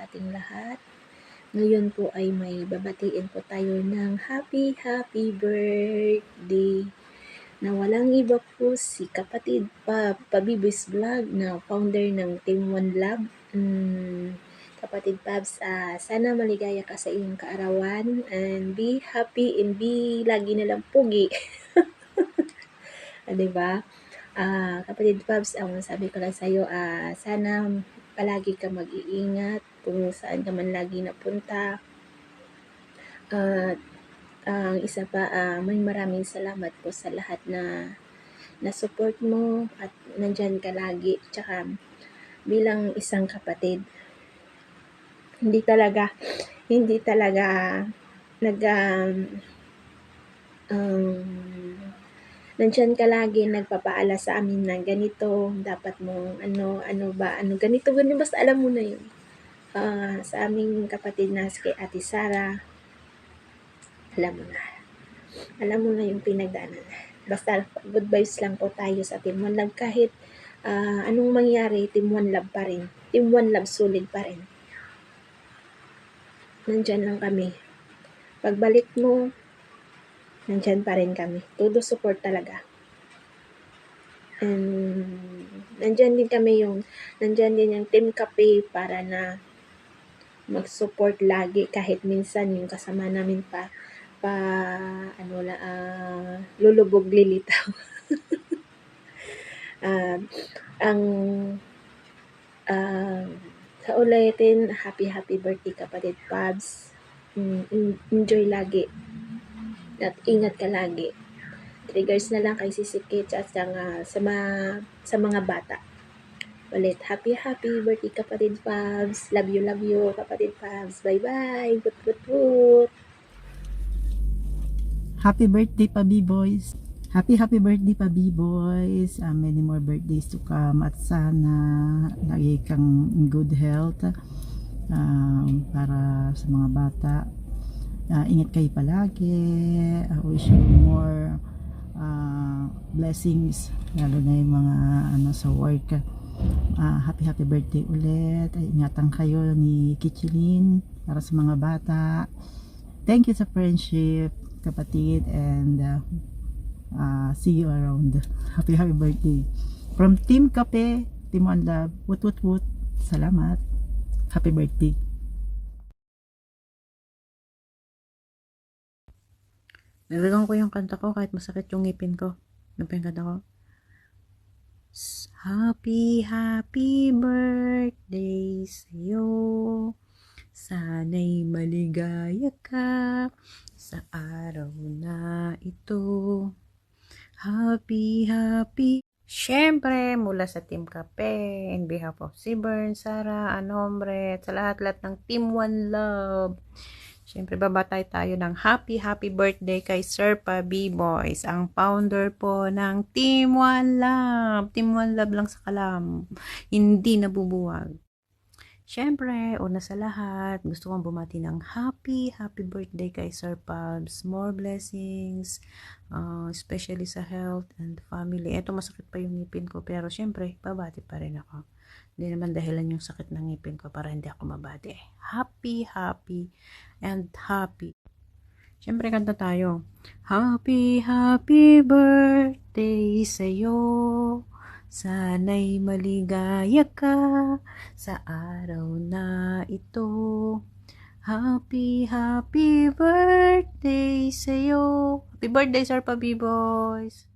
ating lahat. Ngayon po ay may babatiin po tayo ng happy birthday na walang iba po si kapatid Pabibis Vlog na founder ng Team One Love. Kapatid Pabs, sana maligaya ka sa iyong kaarawan and be happy and be lagi na lang pugi. Diba? Kapatid Pabs, ang sabi ko lang sa'yo, sana palagi ka mag-iingat kung saan ka man lagi napunta. At ang isa pa, maraming salamat po sa lahat na support mo at nandyan ka lagi. Tsaka bilang isang kapatid, hindi talaga nandyan ka lagi nagpapaala sa amin na ganito, dapat mong ganito, basta alam mo na yun. Sa aming kapatid na kay Ate Sara, alam mo na yung pinagdaanan. Basta good vibes lang po tayo sa Team One Love kahit anong mangyari, Team One Love pa rin. Team One Love solid pa rin. Nandyan lang kami. Pagbalik mo, nandyan pa rin kami. Todo support talaga. And nandyan din yung Team Kape para na mag-support lagi kahit minsan yung kasama namin lulubog lilitaw. Sa ulitin, happy birthday kapatid Pabs. Enjoy lagi at ingat ka lagi. Triggers na lang kay Sisikit at sa mga bata. Ulit, happy birthday kapatid Pabs. Love you kapatid Pabs. Bye. Put. Happy birthday pa B-Boys. Happy birthday pa B-Boys. Many more birthdays to come at sana lagi kang in good health para sa mga bata. Ingat kayo palagi. I wish you more blessings lalo na yung mga sa work. Happy birthday ulit. Ingatan kayo ni Kichilin para sa mga bata. Thank you sa friendship kapatid and see you around. Happy birthday from Team Kape, Team One Love. Woot. Salamat. Happy birthday. Nilagyan ko yung kanta ko kahit masakit yung ngipin ko. Ano pa yung kanta ko? Happy birthday sa'yo. Sana'y maligaya ka sa araw na ito. Happy. Siyempre, mula sa Team Kape, in behalf of si Bern, Sara, Anombre, sa lahat ng Team One Love. Siyempre, babatay tayo ng happy birthday kay Sir Pa B-Boys, ang founder po ng Team One Love. Team One Love lang sa kalam, hindi nabubuwag. Siyempre, una sa lahat, gusto kong bumati ng happy birthday kay Sir Pabs. More blessings, especially sa health and family. Eto, masakit pa yung ngipin ko, pero siyempre, babati pa rin ako. Hindi naman dahilan yung sakit ng ngipin ko para hindi ako mabati. Happy and happy. Siyempre, kanta tayo. Happy birthday sa'yo. Sana'y maligaya ka sa araw na ito. Happy birthday sa'yo. Happy birthday, Sir Pa B-Boys.